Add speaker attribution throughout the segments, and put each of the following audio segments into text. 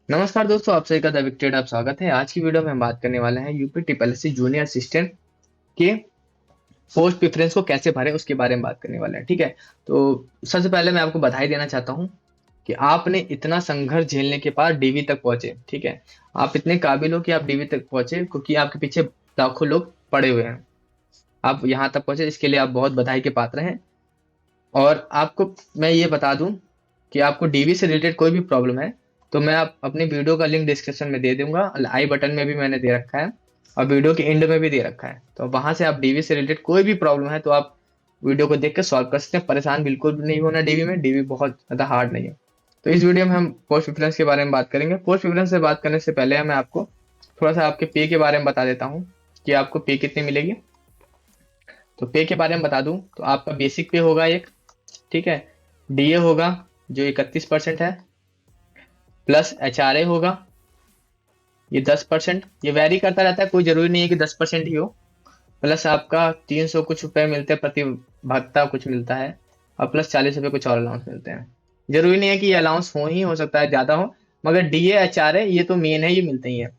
Speaker 1: नमस्कार दोस्तों, आप सभी का द विक्टेड आप स्वागत है। आज की वीडियो में हम बात करने वाले हैं यूपी टीपीएससी जूनियर असिस्टेंट के पोस्ट प्रेफरेंस को कैसे भरें उसके बारे में बात करने वाले हैं। ठीक है, तो सबसे पहले मैं आपको बधाई देना चाहता हूं कि आपने इतना संघर्ष झेलने के बाद डीवी तक पहुंचे। ठीक है, आप इतने काबिल हो कि आप डीवी तक पहुंचे, क्योंकि आपके पीछे लाखों लोग पड़े हुए हैं। आप यहाँ तक पहुंचे, इसके लिए आप बहुत बधाई के पात्र हैं। और आपको मैं ये बता दूं कि आपको डीवी से रिलेटेड कोई भी प्रॉब्लम है तो मैं आप अपनी वीडियो का लिंक डिस्क्रिप्शन में दे दूंगा, आई बटन में भी मैंने दे रखा है और वीडियो के एंड में भी दे रखा है। तो वहां से आप डीवी से रिलेटेड कोई भी प्रॉब्लम है तो आप वीडियो को देख के सॉल्व कर सकते हैं। परेशान बिल्कुल भी नहीं होना, डीवी में डीवी बहुत ज्यादा हार्ड नहीं है। तो इस वीडियो में हम पोस्ट प्रेफरेंस के बारे में बात करेंगे। पोस्ट प्रेफरेंस से बात करने से पहले मैं आपको थोड़ा सा आपके पे के बारे में बता देता हूँ कि आपको पे कितनी मिलेगी। तो पे के बारे में बता दूं तो आपका बेसिक पे होगा एक, ठीक है, डीए होगा जो 31% है, प्लस एचआरए होगा ये 10%। ये वैरी करता रहता है, कोई जरूरी नहीं है कि 10% ही हो। प्लस आपका 300 कुछ रुपए मिलते हैं, प्रति भत्ता कुछ मिलता है, और प्लस 40 रुपए कुछ और अलाउंस मिलते हैं। जरूरी नहीं है कि ये अलाउंस हो सकता है ज्यादा हो, मगर डीए एचआरए ये तो मेन है, ये मिलते ही है।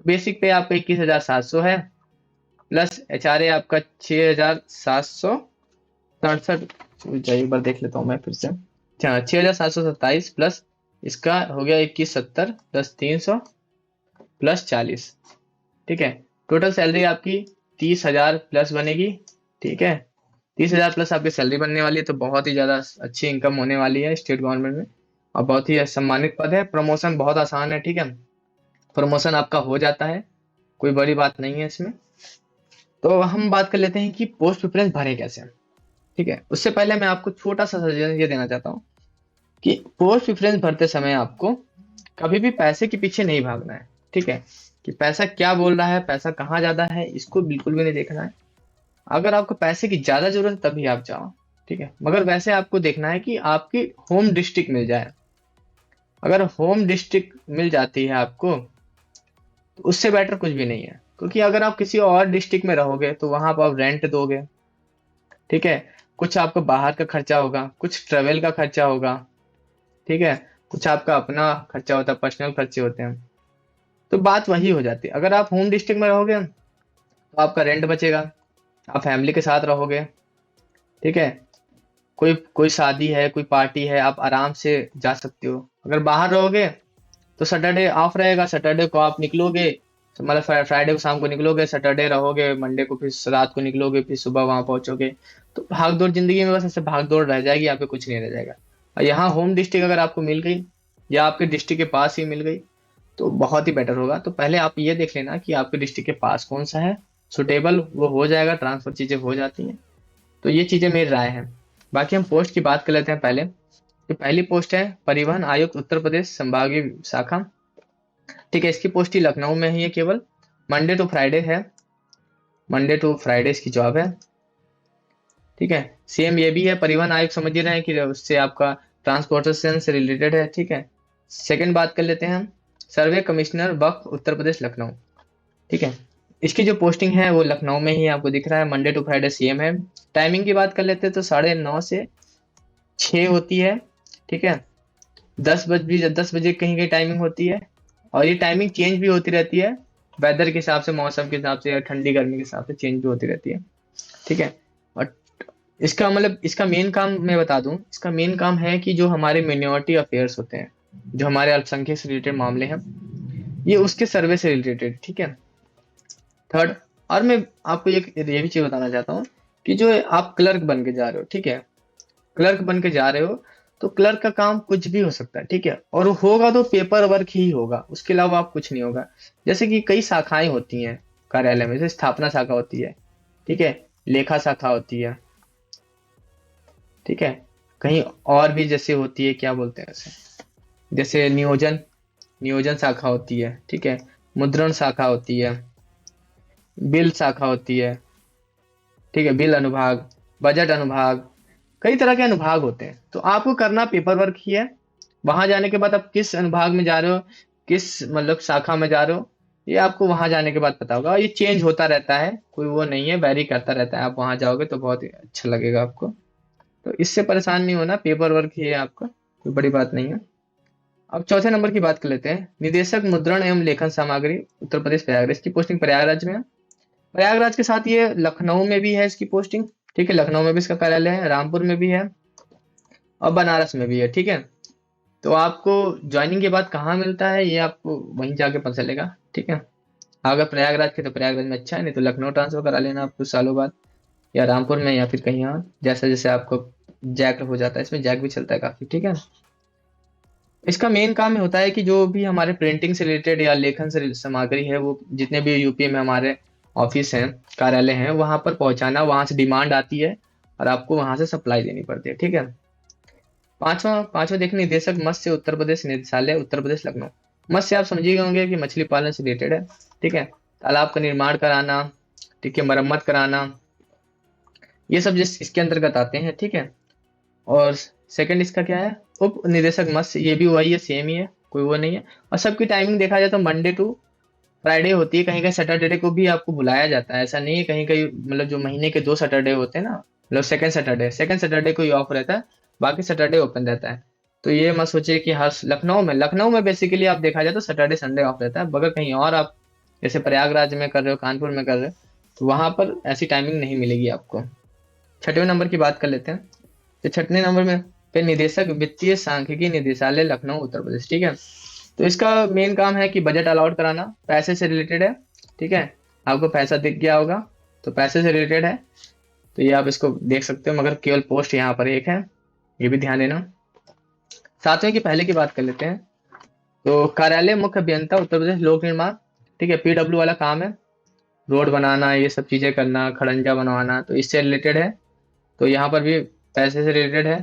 Speaker 1: बेसिक पे आपका 21,700 है, प्लस एचआरए आपका 6,767। एक बार देख लेता हूँ मैं फिर से। अच्छा, 6,727 प्लस इसका हो गया 2170 प्लस 300 प्लस 40। ठीक है, टोटल सैलरी आपकी 30,000 प्लस बनेगी। ठीक है, 30,000 प्लस आपकी सैलरी बनने वाली है, तो बहुत ही ज्यादा अच्छी इनकम होने वाली है स्टेट गवर्नमेंट में। और बहुत ही सम्मानित पद है। प्रमोशन बहुत आसान है। ठीक है, प्रमोशन आपका हो जाता है, कोई बड़ी बात नहीं है इसमें। तो हम बात कर लेते हैं कि पोस्ट प्रेफरेंस भरें कैसे। ठीक है, उससे पहले मैं आपको छोटा सा सजेशन ये देना चाहता हूँ कि पोस्ट प्रेफरेंस भरते समय आपको कभी भी पैसे के पीछे नहीं भागना है। ठीक है, कि पैसा क्या बोल रहा है, पैसा कहाँ ज्यादा है, इसको बिल्कुल भी नहीं देखना है। अगर आपको पैसे की ज्यादा जरूरत है तभी आप जाओ। ठीक है, मगर वैसे आपको देखना है कि आपकी होम डिस्ट्रिक्ट मिल जाए। अगर होम डिस्ट्रिक्ट मिल जाती है आपको तो उससे बेटर कुछ भी नहीं है, क्योंकि अगर आप किसी और डिस्ट्रिक्ट में रहोगे तो वहां पर आप रेंट दोगे। ठीक है, कुछ आपका बाहर का खर्चा होगा, कुछ ट्रेवल का खर्चा होगा। ठीक है, कुछ आपका अपना खर्चा होता है, पर्सनल खर्चे होते हैं। तो बात वही हो जाती है। अगर आप होम डिस्ट्रिक्ट में रहोगे तो आपका रेंट बचेगा, आप फैमिली के साथ रहोगे। ठीक है, कोई कोई शादी है, कोई पार्टी है, आप आराम से जा सकते हो। अगर बाहर रहोगे तो सैटरडे ऑफ रहेगा, सैटरडे को आप निकलोगे, तो मतलब फ्राइडे को शाम को निकलोगे, सैटरडे रहोगे, मंडे को फिर रात को निकलोगे, फिर सुबह वहां पहुंचोगे। तो भाग दौड़ जिंदगी में बस ऐसे भाग दौड़ रह जाएगी, यहाँ पे कुछ नहीं रह जाएगा। और यहाँ होम डिस्ट्रिक्ट अगर आपको मिल गई या आपके डिस्ट्रिक्ट के पास ही मिल गई तो बहुत ही बेटर होगा। तो पहले आप ये देख लेना कि आपके डिस्ट्रिक्ट के पास कौन सा है सुटेबल, वो हो जाएगा, ट्रांसफर चीजें हो जाती हैं। तो ये चीजें मेरी राय है। बाकी हम पोस्ट की बात कर लेते हैं पहले। तो पहली पोस्ट है परिवहन आयुक्त उत्तर प्रदेश संभागीय शाखा। ठीक है, इसकी पोस्ट ही लखनऊ में ही है केवल। मंडे टू फ्राइडे है, मंडे टू फ्राइडे इसकी जॉब है। ठीक है, सेम ये भी है, परिवहन आयुक्त समझ ही रहे हैं कि उससे आपका ट्रांसपोर्टेशन से रिलेटेड है। ठीक है, सेकंड बात कर लेते हैं हम, सर्वे कमिश्नर वक्फ उत्तर प्रदेश लखनऊ। ठीक है, इसकी जो पोस्टिंग है वो लखनऊ में ही आपको दिख रहा है, मंडे टू फ्राइडे सेम है। टाइमिंग की बात कर लेते हैं तो 9:30 से 6 होती है। ठीक है, 10 बजे कहीं कहीं टाइमिंग होती है, और ये टाइमिंग चेंज भी होती रहती है, वेदर के हिसाब से, मौसम के हिसाब से, या ठंडी गर्मी के हिसाब से चेंज भी होती रहती है। ठीक है, और इसका मतलब इसका मेन काम मैं बता दूं, इसका मेन काम है कि जो हमारे मिनोरिटी अफेयर्स होते हैं, जो हमारे अल्पसंख्यक से रिलेटेड मामले हैं, ये उसके सर्वे से रिलेटेड। ठीक है, थर्ड, और मैं आपको ये भी चीज बताना चाहता हूँ कि जो आप क्लर्क बन के जा रहे हो, ठीक है, क्लर्क बन के जा रहे हो, तो क्लर्क का काम कुछ भी हो सकता है। ठीक है, और होगा तो पेपर वर्क ही होगा, उसके अलावा आप कुछ नहीं होगा। जैसे कि कई शाखाएं होती हैं कार्यालय में, जैसे स्थापना शाखा होती है, ठीक है, लेखा शाखा होती है। ठीक है, कहीं और भी जैसे होती है, क्या बोलते हैं उसे, जैसे नियोजन, नियोजन शाखा होती है। ठीक है, मुद्रण शाखा होती है, बिल शाखा होती है। ठीक है, बिल अनुभाग, बजट अनुभाग, कई तरह के अनुभाग होते हैं। तो आपको करना पेपर वर्क ही है। वहां जाने के बाद आप किस अनुभाग में जा रहे हो, किस मतलब शाखा में जा रहे हो, ये आपको वहां जाने के बाद पता होगा। और ये चेंज होता रहता है, कोई वो नहीं है, वेरी करता रहता है। आप वहां जाओगे तो बहुत ही अच्छा लगेगा आपको। तो इससे परेशान नहीं होना, पेपर वर्क ही है आपका, कोई बड़ी बात नहीं है। अब चौथे नंबर की बात कर लेते हैं। निदेशक मुद्रण एवं लेखन सामग्री, उत्तर प्रदेश प्रयागराज। इसकी पोस्टिंग प्रयागराज में है। प्रयागराज के साथ ये लखनऊ में भी है इसकी पोस्टिंग। ठीक है, लखनऊ में भी इसका कार्यालय है, रामपुर में भी है और बनारस में भी है। ठीक है, तो आपको ज्वाइनिंग के बाद कहाँ मिलता है ये आपको वहीं जाके पता चलेगा। ठीक है, अगर प्रयागराज के तो प्रयागराज में अच्छा है, नहीं तो लखनऊ ट्रांसफर करा लेना आप कुछ सालों बाद, या रामपुर में, या फिर कहीं और, जैसे जैसे आपको जैक हो जाता है। इसमें जैक भी चलता है काफी। ठीक है, इसका मेन काम होता है कि जो भी हमारे प्रिंटिंग से रिलेटेड या लेखन से सामग्री है, वो जितने भी यूपी में हमारे ऑफिस हैं, कार्यालय हैं, वहां पर पहुंचाना, वहां से डिमांड आती है और आपको वहां से सप्लाई देनी पड़ती है। ठीक है, पांचवा पांचवा देखिए, निदेशक मत्स्य, उत्तर प्रदेश निदेशालय, उत्तर प्रदेश लखनऊ। मत्स्य आप समझिए होंगे कि मछली पालन से रिलेटेड है। ठीक है, तालाब का निर्माण कराना, ठीक है, मरम्मत कराना, ये सब जिस इसके अंतर्गत आते हैं। ठीक है, और सेकंड इसका क्या है, उप निदेशक मत्स्य, ये भी वही है, सेम ही है, कोई वो नहीं है। और सबकी टाइमिंग देखा जाए तो मंडे टू फ्राइडे होती है। कहीं कहीं सैटरडे को भी आपको बुलाया जाता है, ऐसा नहीं है। कहीं कहीं मतलब जो महीने के 2 सैटरडे होते हैं ना, मतलब सेकंड सैटरडे को ही ऑफ रहता है, बाकी सैटरडे ओपन रहता है। तो ये मत सोचिए कि हर लखनऊ में बेसिकली आप देखा जाए तो सैटरडे संडे ऑफ रहता है। अगर कहीं और आप जैसे प्रयागराज में कर रहे हो, कानपुर में कर रहे हो, तो वहां पर ऐसी टाइमिंग नहीं मिलेगी आपको। छठवें नंबर की बात कर लेते हैं। तो छठवें नंबर में फिर निदेशक वित्तीय सांख्यिकी निदेशालय लखनऊ उत्तर प्रदेश। ठीक है, तो इसका मेन काम है कि बजट अलॉट कराना, पैसे से रिलेटेड है। ठीक है, आपको पैसा दिख गया होगा तो पैसे से रिलेटेड है, तो ये आप इसको देख सकते हो, मगर केवल पोस्ट यहाँ पर एक है, ये भी ध्यान देना। सातवें की पहले की बात कर लेते हैं। तो कार्यालय मुख्य अभियंता उत्तर प्रदेश लोक निर्माण। ठीक है, पीडब्ल्यू वाला काम है, रोड बनाना, ये सब चीजें करना, खड़ंजा बनवाना, तो इससे रिलेटेड है। तो यहाँ पर भी पैसे से रिलेटेड है,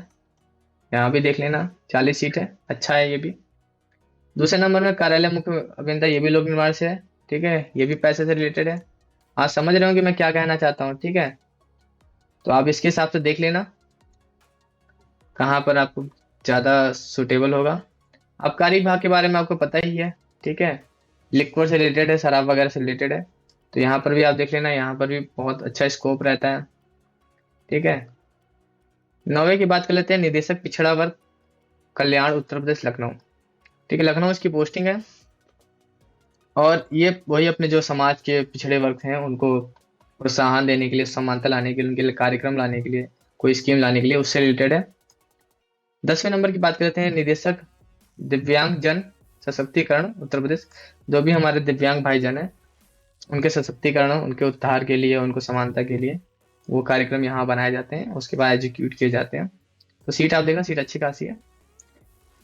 Speaker 1: यहाँ भी देख लेना, 40 सीट है, अच्छा है ये भी। दूसरे नंबर में कार्यालय मुख्य अभियंता, ये भी लोक निर्माण से है। ठीक है, ये भी पैसे से रिलेटेड है। आप समझ रहे हो कि मैं क्या कहना चाहता हूँ। ठीक है, तो आप इसके हिसाब से देख लेना कहाँ पर आपको ज्यादा सुटेबल होगा। आबकारी विभाग के बारे में आपको पता ही है। ठीक है, लिक्विड से रिलेटेड है, शराब वगैरह से रिलेटेड है, तो यहाँ पर भी आप देख लेना, यहाँ पर भी बहुत अच्छा स्कोप रहता है। ठीक है, नौवे की बात कर लेते हैं। निदेशक पिछड़ा वर्ग कल्याण उत्तर प्रदेश लखनऊ। ठीक है, लखनऊ इसकी पोस्टिंग है, और ये वही अपने जो समाज के पिछड़े वर्ग हैं उनको प्रोत्साहन देने के लिए, समानता लाने के लिए, उनके लिए कार्यक्रम लाने के लिए, कोई स्कीम लाने के लिए, उससे रिलेटेड है। 10वें नंबर की बात करते हैं। निदेशक दिव्यांग जन सशक्तिकरण उत्तर प्रदेश। जो भी हमारे दिव्यांग भाईजन हैं, उनके सशक्तिकरण, उनके उद्धार के लिए, उनको समानता के लिए वो कार्यक्रम यहाँ बनाए जाते हैं, उसके बाद एग्जीक्यूट किए जाते हैं। तो सीट आप देखना, सीट अच्छी खासी है।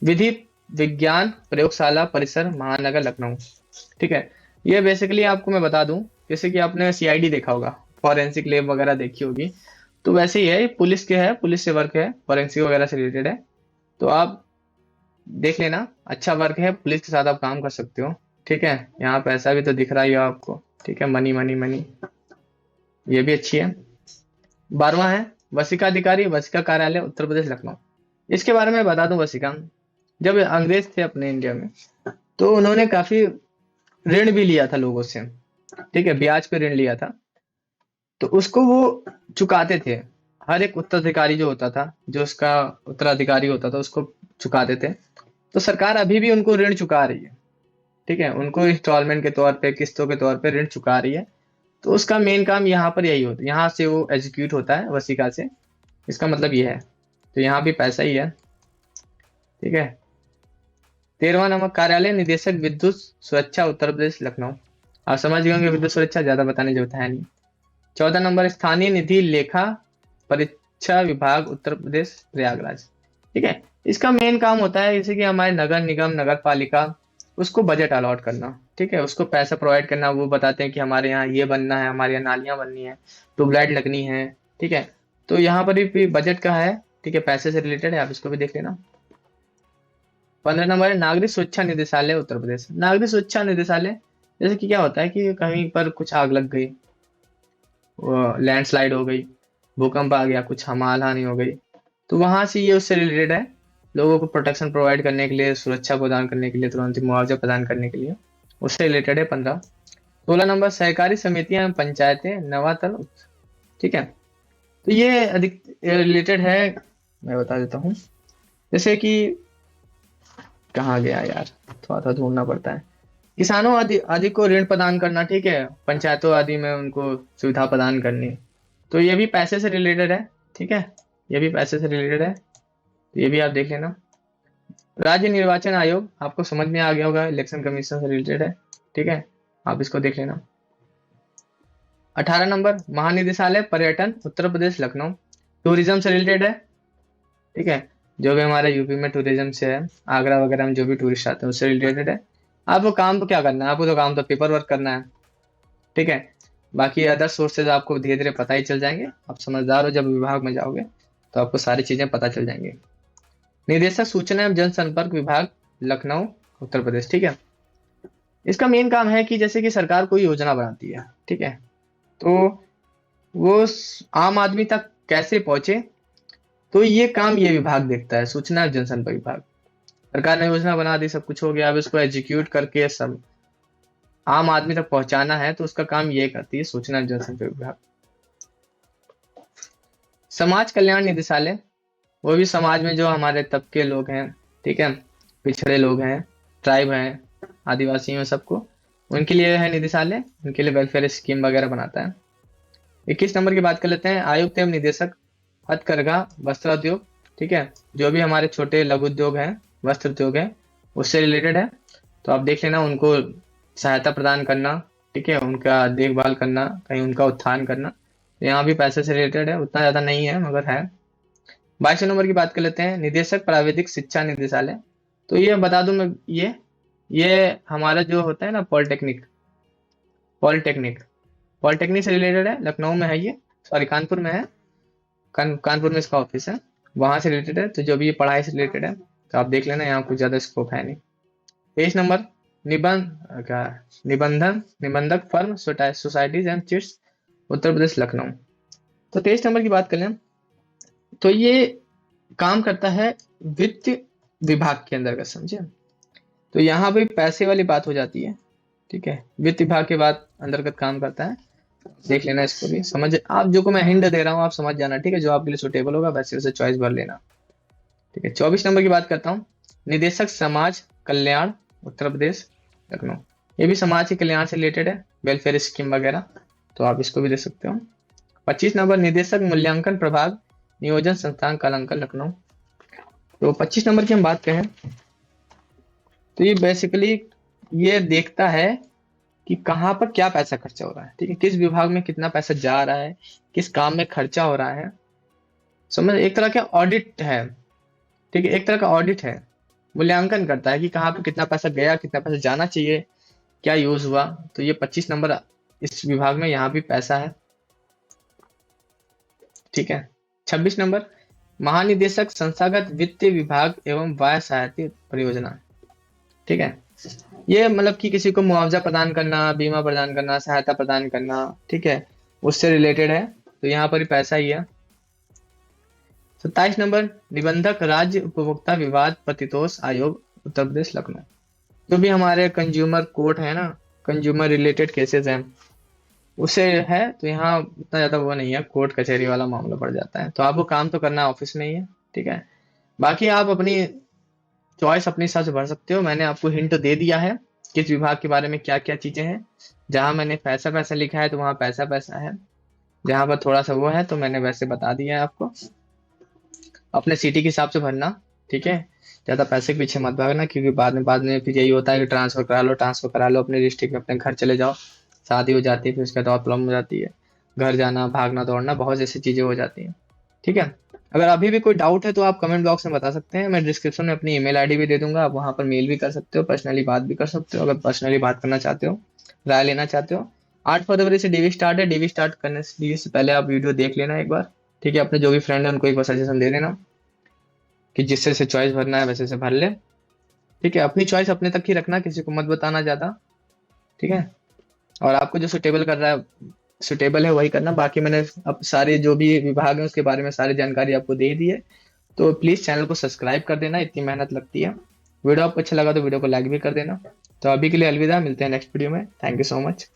Speaker 1: विधि विज्ञान प्रयोगशाला परिसर महानगर लखनऊ। ठीक है, ये बेसिकली आपको मैं बता दूं, जैसे कि आपने सीआईडी देखा होगा, फॉरेंसिक लैब वगैरह देखी होगी, तो वैसे ही है, पुलिस के है, पुलिस से वर्क है, फॉरेंसिक वगैरह से रिलेटेड है। तो आप देख लेना, अच्छा वर्क है, पुलिस के साथ आप काम कर सकते हो। ठीक है, यहाँ पैसा भी तो दिख रहा ही है आपको। ठीक है, मनी मनी मनी, ये भी अच्छी है। 12वां है वसिका अधिकारी, वसिका कार्यालय उत्तर प्रदेश लखनऊ। इसके बारे में बता दूं, वसिका जब अंग्रेज थे अपने इंडिया में, तो उन्होंने काफी ऋण भी लिया था लोगों से। ठीक है, ब्याज पे ऋण लिया था, तो उसको वो चुकाते थे। हर एक उत्तराधिकारी जो होता था, जो उसका उत्तराधिकारी होता था, उसको चुकाते थे। तो सरकार अभी भी उनको ऋण चुका रही है। ठीक है, उनको इंस्टॉलमेंट के तौर पे, किस्तों के तौर पे ऋण चुका रही है। तो उसका मेन काम यहाँ पर यही होता है, यहाँ से वो एग्जीक्यूट होता है वसीका से, इसका मतलब ये है। तो यहाँ भी पैसा ही है। ठीक है, 13वां नंबर कार्यालय निदेशक विद्युत सुरक्षा उत्तर प्रदेश लखनऊ। आप समझ गए होंगे, विद्युत सुरक्षा ज्यादा बताने की जरूरत है नहीं। 14 नंबर स्थानीय निधि लेखा परीक्षा विभाग उत्तर प्रदेश प्रयागराज। ठीक है, इसका मेन काम होता है जैसे कि हमारे नगर निगम, नगर पालिका, उसको बजट अलॉट करना। ठीक है, उसको पैसा प्रोवाइड करना। वो बताते हैं कि हमारे यहाँ ये बनना है, हमारे यहाँ नालियां बननी है, ट्यूबलाइट लगनी है। ठीक है, तो यहाँ पर भी बजट का है। ठीक है, पैसे से रिलेटेड है, आप इसको भी देख लेना। 15 नंबर है नागरिक सुरक्षा निदेशालय उत्तर प्रदेश। नागरिक सुरक्षा निदेशालय, जैसे कि क्या होता है कि कहीं पर कुछ आग लग गई, लैंडस्लाइड हो गई, भूकंप आ गया, कुछ माल हानि हो गई, तो वहां से ये उससे रिलेटेड है। लोगों को प्रोटेक्शन प्रोवाइड करने के लिए, सुरक्षा प्रदान करने के लिए, तुरंत ही मुआवजा प्रदान करने के लिए, उससे रिलेटेड है 15। 16 नंबर सहकारी समितियां एवं पंचायतें नवातल। ठीक है, तो ये अधिक रिलेटेड है, मैं बता देता हूँ। जैसे कि कहाँ गया यार, थोड़ा सा ढूंढना पड़ता है। किसानों आदि आदि को ऋण प्रदान करना, ठीक है, पंचायतों आदि में उनको सुविधा प्रदान करनी, तो ये भी पैसे से रिलेटेड है, ठीक है, ये भी पैसे से रिलेटेड है, तो ये भी आप देख लेना। राज्य निर्वाचन आयोग आपको समझ में आ गया होगा, इलेक्शन कमीशन से रिलेटेड है, ठीक है, आप इसको देख लेना। 18 नंबर महानिदेशालय पर्यटन उत्तर प्रदेश लखनऊ, टूरिज्म से रिलेटेड है, ठीक है, जो भी हमारे यूपी में टूरिज्म से है, आगरा वगैरह में जो भी टूरिस्ट आते हैं उससे रिलेटेड है। आपको काम तो क्या करना है, आपको तो काम तो पेपर वर्क करना है, ठीक है, बाकी अदर सोर्सेज आपको धीरे धीरे पता ही चल जाएंगे, आप समझदार हो, जब विभाग में जाओगे तो आपको सारी चीजें पता चल जाएंगी। निदेशक सूचना एवं जनसंपर्क विभाग लखनऊ उत्तर प्रदेश, ठीक है, इसका मेन काम है कि जैसे कि सरकार कोई योजना बनाती है, ठीक है, तो वो आम आदमी तक कैसे पहुंचे, तो ये काम ये विभाग देखता है, सूचना एवं जनसंपर्क विभाग। सरकार ने योजना बना दी, सब कुछ हो गया, अब इसको एग्जीक्यूट करके सब आम आदमी तक पहुंचाना है, तो उसका काम ये करती है सूचना एवं जनसंपर्क विभाग। समाज कल्याण निदेशालय, वो भी समाज में जो हमारे तबके लोग हैं, ठीक है, पिछड़े लोग हैं, ट्राइब हैं, आदिवासी हैं, सबको उनके लिए है निदेशालय, उनके लिए वेलफेयर स्कीम वगैरह बनाता है। 21 नंबर की बात कर लेते हैं, आयुक्त एवं निदेशक हथकरघा वस्त्र उद्योग, ठीक है, जो भी हमारे छोटे लघु उद्योग हैं, वस्त्र उद्योग है, उससे रिलेटेड है, तो आप देख लेना, उनको सहायता प्रदान करना, ठीक है, उनका देखभाल करना, कहीं उनका उत्थान करना, तो यहाँ भी पैसे से रिलेटेड है, उतना ज्यादा नहीं है मगर है। 22 नंबर की बात कर लेते हैं, निदेशक प्राविधिक शिक्षा निदेशालय, तो ये बता दूं मैं, ये हमारा जो होता है ना पॉलिटेक्निक, पॉलिटेक्निक पॉलिटेक्निक से रिलेटेड है, लखनऊ में है ये, सॉरी कानपुर में है, कानपुर में इसका ऑफिस है, वहां से रिलेटेड है, तो जो भी ये पढ़ाई से रिलेटेड है तो आप देख लेना, यहाँ कुछ ज्यादा स्कोप है नहीं। 23 नंबर निबंधक firm societies and chits Uttar Pradesh Lucknow, तो 23 नंबर की बात करें तो ये काम करता है वित्त विभाग के अंतर्गत, समझे, तो यहाँ पे पैसे वाली बात हो जाती है, ठीक है, वित्त विभाग के बाद अंतर्गत काम करता है, देख लेना इसको भी, समझ आप जो को मैं हिंट दे रहा हूँ आप समझ जाना, ठीक है, जो आपके लिए सुटेबल होगा वैसे वैसे चॉइस भर लेना, ठीक है। 24 नंबर की बात करता हूँ, निदेशक समाज कल्याण उत्तर प्रदेश लखनऊ, ये भी समाज के कल्याण से रिलेटेड है, वेलफेयर स्कीम वगैरह, तो आप इसको भी दे सकते हो। 25 नंबर निदेशक मूल्यांकन प्रभाग नियोजन संस्थान कालांकन लखनऊ, तो 25 नंबर की हम बात करें तो ये बेसिकली ये देखता है कि कहाँ पर क्या पैसा खर्चा हो रहा है, ठीक है, किस विभाग में कितना पैसा जा रहा है, किस काम में खर्चा हो रहा है, समझ, एक तरह का ऑडिट है, ठीक है, एक तरह का ऑडिट है, मूल्यांकन करता है कि कहाँ पे कितना पैसा गया, कितना पैसा जाना चाहिए, क्या यूज हुआ, तो ये 25 नंबर इस विभाग में यहाँ भी पैसा है, ठीक है। 26 नंबर महानिदेशक संस्थागत वित्तीय विभाग एवं व्यय सहायता परियोजना, ठीक है, ये मतलब कि किसी को मुआवजा प्रदान करना, बीमा प्रदान करना, सहायता प्रदान करना, ठीक है, उससे रिलेटेड है, तो यहाँ पर ही पैसा ही है। 27 नंबर निबंधक राज्य उपभोक्ता विवाद प्रतितोष आयोग उत्तर प्रदेश लखनऊ, जो भी हमारे कंज्यूमर कोर्ट है ना, कंज्यूमर रिलेटेड केसेस हैं उससे है, तो यहाँ उतना ज्यादा वो नहीं है, कोर्ट कचहरी वाला मामला पड़ जाता है, तो आपको काम तो करना ऑफिस में ही है, ठीक है, बाकी आप अपनी चॉइस अपने हिसाब से भर सकते हो, मैंने आपको हिंट दे दिया है किस विभाग के बारे में क्या क्या चीजें हैं, जहां मैंने पैसा पैसा लिखा है तो वहां पैसा पैसा है, जहां पर थोड़ा सा वो है तो मैंने वैसे बता दिया है आपको, अपने सिटी के हिसाब से भरना, ठीक है, ज्यादा पैसे के पीछे मत भागना, क्योंकि बाद में फिर यही होता है कि ट्रांसफर करा लो अपने डिस्ट्रिक्ट में, अपने घर चले जाओ, शादी हो जाती है, फिर उसके बाद और प्रॉब्लम हो जाती है, घर जाना, भागना दौड़ना, बहुत ऐसी चीजें हो जाती हैं, ठीक है। अगर अभी भी कोई डाउट है तो आप कमेंट बॉक्स में बता सकते हैं, मैं डिस्क्रिप्शन में अपनी ईमेल आईडी भी दे दूंगा, आप वहां पर मेल भी कर सकते हो, पर्सनली बात भी कर सकते हो, अगर पर्सनली बात करना चाहते हो, राय लेना चाहते हो। 8 फरवरी से डीवी स्टार्ट है, डीवी स्टार्ट करने से डीवी से पहले आप वीडियो देख लेना एक बार, ठीक है, अपने जो भी फ्रेंड है उनको एक बार सजेशन दे देना कि जिससे से चॉइस भरना है वैसे से भर ले, ठीक है, अपनी चॉइस अपने तक ही रखना, किसी को मत बताना ज्यादा, ठीक है, और आपको जो सुटेबल कर रहा है, सुटेबल है वही करना, बाकी मैंने अब सारे जो भी विभाग है उसके बारे में सारी जानकारी आपको दे दी है, तो प्लीज चैनल को सब्सक्राइब कर देना, इतनी मेहनत लगती है, वीडियो आपको अच्छा लगा तो वीडियो को लाइक भी कर देना, तो अभी के लिए अलविदा, मिलते हैं नेक्स्ट वीडियो में, थैंक यू सो मच।